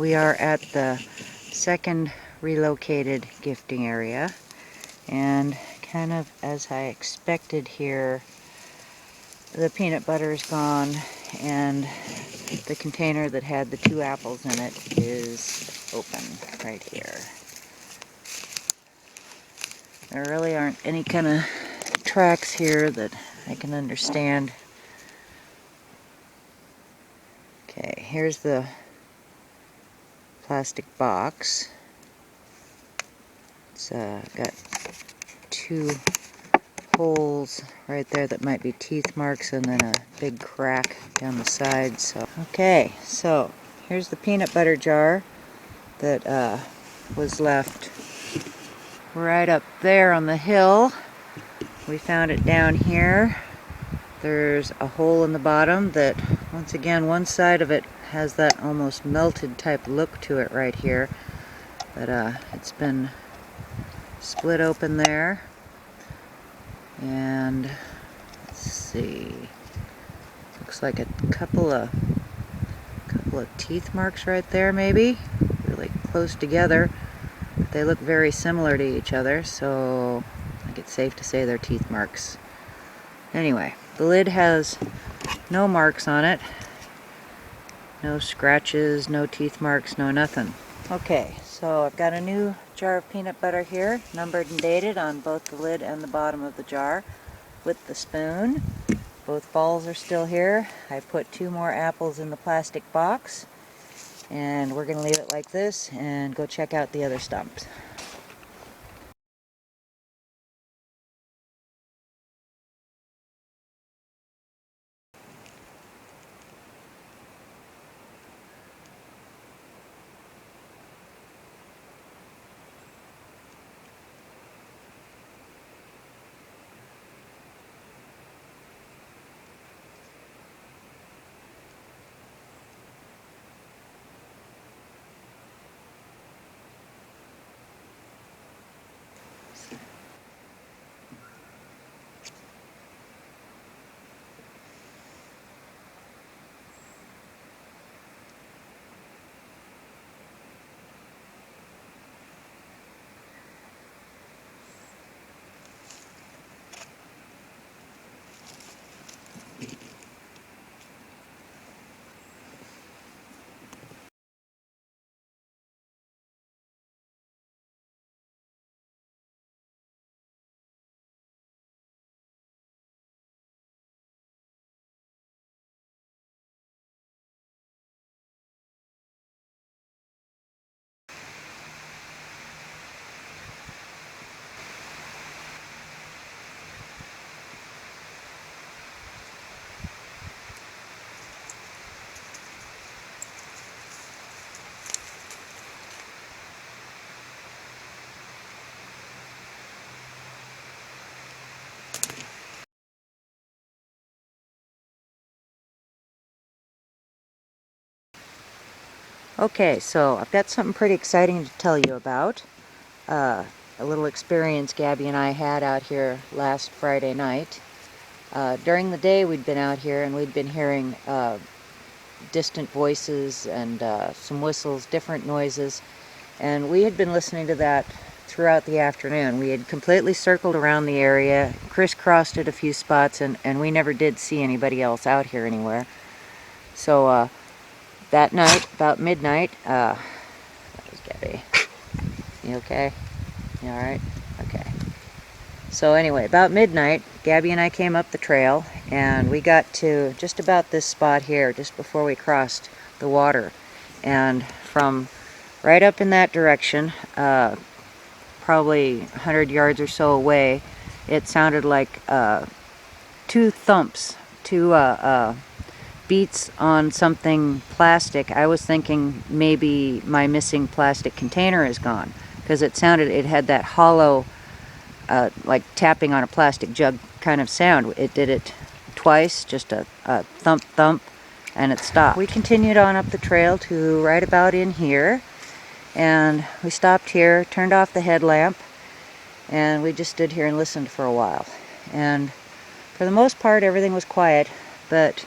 We are at the second relocated gifting area, and kind of as I expected here, the peanut butter is gone and the container that had the 2 apples in it is open right here. There really aren't any kind of tracks here that I can understand. Okay, here's the plastic box. It's got 2 holes right there that might be teeth marks, and then a big crack down the side. So okay, so here's the peanut butter jar that was left right up there on the hill. We found it down here. There's a hole in the bottom that, once again, one side of it has that almost melted type look to it right here, but it's been split open there. And let's see, looks like a couple of teeth marks right there, maybe really close together, but they look very similar to each other, so I think it's safe to say they're teeth marks. Anyway, the lid has no marks on it, no scratches, no teeth marks, no nothing. Okay, so I've got a new jar of peanut butter here, numbered and dated on both the lid and the bottom of the jar, with the spoon. Both balls are still here. I put 2 more apples in the plastic box, and we're going to leave it like this and go check out the other stumps. Okay, so I've got something pretty exciting to tell you about. A little experience Gabby and I had out here last Friday night. During the day we'd been out here and we'd been hearing distant voices and some whistles, different noises, and we had been listening to that throughout the afternoon. We had completely circled around the area, crisscrossed at a few spots, and we never did see anybody else out here anywhere. So that night, about midnight, that was Gabby. You okay? You alright? Okay. So anyway, about midnight, Gabby and I came up the trail, and we got to just about this spot here, just before we crossed the water. And from right up in that direction, probably 100 yards or so away, it sounded like 2 thumps, 2 beats on something plastic. I was thinking maybe my missing plastic container is gone, because it had that hollow, like tapping on a plastic jug kind of sound. It did it twice, just a thump thump, and it stopped. We continued on up the trail to right about in here, and we stopped here, turned off the headlamp, and we just stood here and listened for a while. And for the most part everything was quiet, but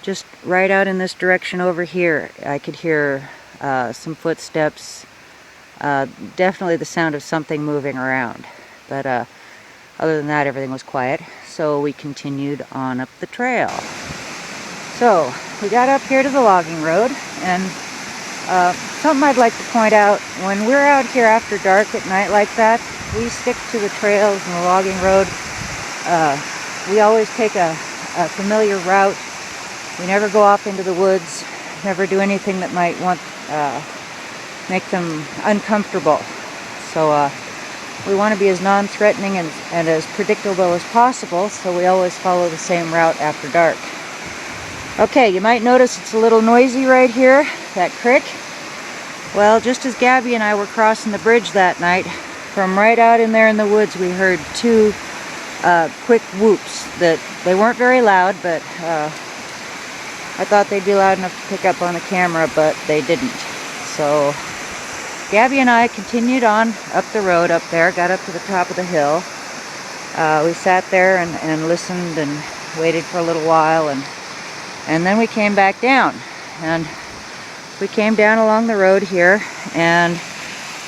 just right out in this direction over here I could hear some footsteps, definitely the sound of something moving around. But other than that, everything was quiet. So we continued on up the trail. So we got up here to the logging road, and something I'd like to point out, when we're out here after dark at night like that, we stick to the trails and the logging road. We always take a familiar route. We never go off into the woods, never do anything that might make them uncomfortable. So we want to be as non-threatening and as predictable as possible, so we always follow the same route after dark. Okay, you might notice it's a little noisy right here, that creek. Well, just as Gabby and I were crossing the bridge that night, from right out in there in the woods, we heard two quick whoops. That they weren't very loud, but I thought they'd be loud enough to pick up on the camera, but they didn't. So Gabby and I continued on up the road up there, got up to the top of the hill. We sat there and listened and waited for a little while, and then we came back down. And we came down along the road here, and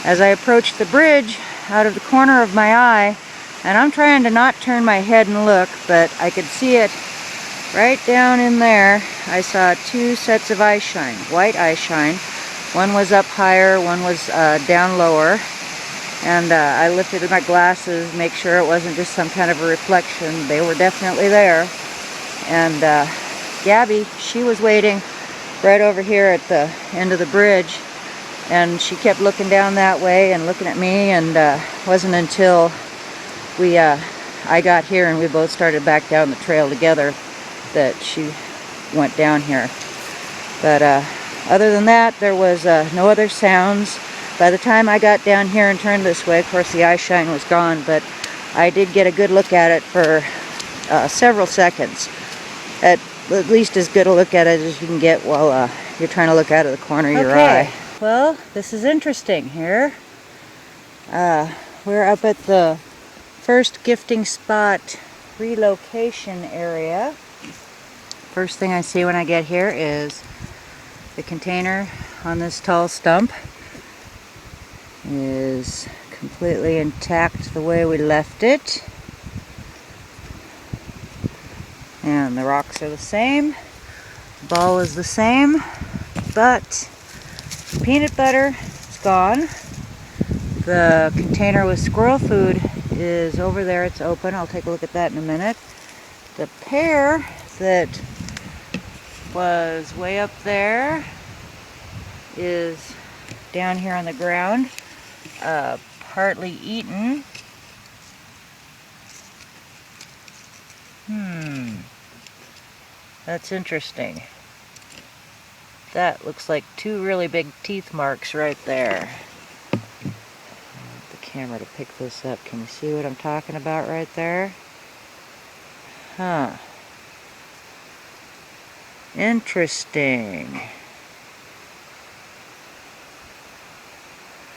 as I approached the bridge, out of the corner of my eye, and I'm trying to not turn my head and look, but I could see it right down in there. I saw two sets of eye shine, white eye shine. One was up higher, one was down lower. And I lifted my glasses, make sure it wasn't just some kind of a reflection. They were definitely there. And Gabby, she was waiting right over here at the end of the bridge, and she kept looking down that way and looking at me, and wasn't until I got here and we both started back down the trail together that she went down here. But other than that, there was no other sounds. By the time I got down here and turned this way, of course the eye shine was gone, but I did get a good look at it for several seconds. At least as good a look at it as you can get while you're trying to look out of the corner of your eye. Well, this is interesting here. We're up at the first gifting spot relocation area. First thing I see when I get here is the container on this tall stump is completely intact the way we left it. And the rocks are the same, the ball is the same, but the peanut butter is gone. The container with squirrel food is over there, it's open. I'll take a look at that in a minute. The pear that was way up there is down here on the ground, partly eaten. That's interesting. That looks like two really big teeth marks right there. I want the camera to pick this up. Can you see what I'm talking about right there? Huh. Interesting.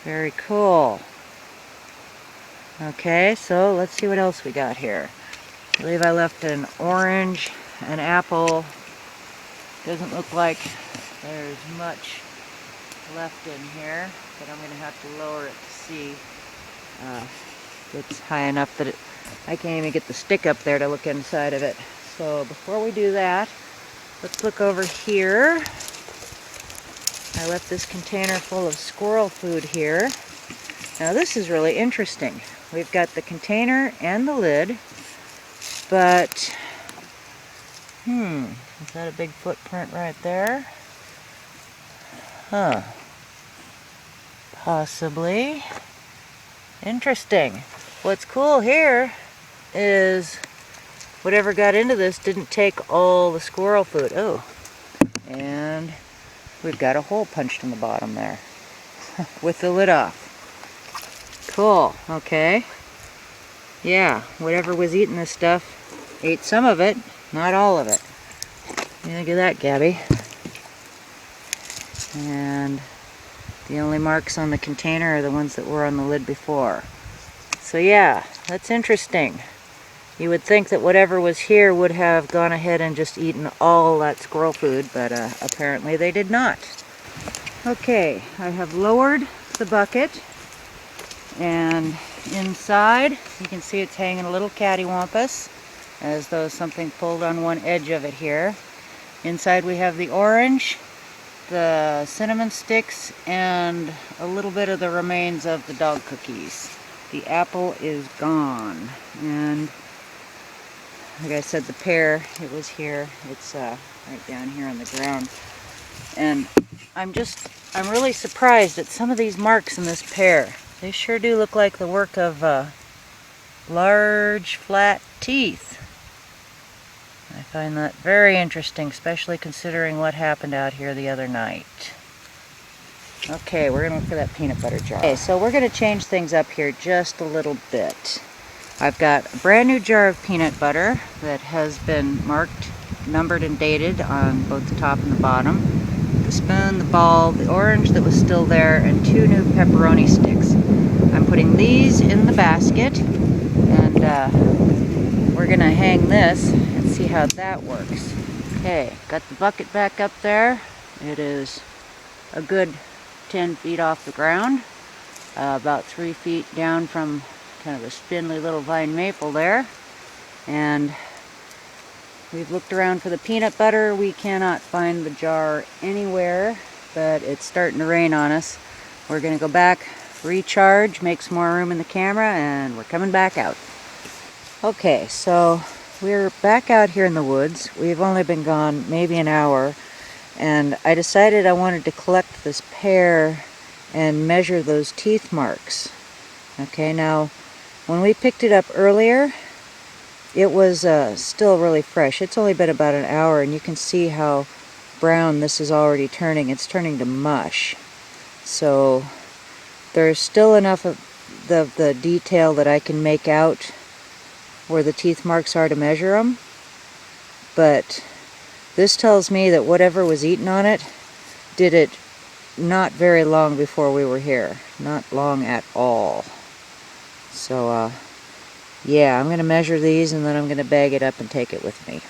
Very cool. Okay, so let's see what else we got here. I believe I left an orange, an apple. Doesn't look like there's much left in here, but I'm going to have to lower it to see. It's high enough that I can't even get the stick up there to look inside of it. So before we do that, let's look over here. I left this container full of squirrel food here. Now this is really interesting. We've got the container and the lid, but is that a big footprint right there? Huh. Possibly. Interesting. What's cool here is whatever got into this didn't take all the squirrel food. Oh, and we've got a hole punched in the bottom there with the lid off. Cool. Okay. Yeah, whatever was eating this stuff ate some of it, not all of it. Look at that, Gabby. And the only marks on the container are the ones that were on the lid before. So yeah, that's interesting. You would think that whatever was here would have gone ahead and just eaten all that squirrel food, but apparently they did not. Okay, I have lowered the bucket, and inside you can see it's hanging a little cattywampus, as though something pulled on one edge of it here. Inside we have the orange, the cinnamon sticks, and a little bit of the remains of the dog cookies. The apple is gone, and like I said, the pear, it was here. It's right down here on the ground. And I'm really surprised at some of these marks in this pear. They sure do look like the work of large, flat teeth. I find that very interesting, especially considering what happened out here the other night. Okay, we're gonna look for that peanut butter jar. Okay, so we're gonna change things up here just a little bit. I've got a brand new jar of peanut butter that has been marked, numbered, and dated on both the top and the bottom. The spoon, the ball, the orange that was still there, and 2 new pepperoni sticks. I'm putting these in the basket, and we're gonna hang this and see how that works. Okay, got the bucket back up there. It is a good 10 feet off the ground, about 3 feet down from kind of a spindly little vine maple there. And we've looked around for the peanut butter. We cannot find the jar anywhere, but it's starting to rain on us. We're gonna go back, recharge, make some more room in the camera, and we're coming back out. Okay, so we're back out here in the woods. We've only been gone maybe an hour, and I decided I wanted to collect this pear and measure those teeth marks. Okay, now when we picked it up earlier, it was still really fresh. It's only been about an hour, and you can see how brown this is already turning. It's turning to mush. So there's still enough of the detail that I can make out where the teeth marks are to measure them. But this tells me that whatever was eaten on it did it not very long before we were here. Not long at all. So yeah, I'm going to measure these, and then I'm going to bag it up and take it with me.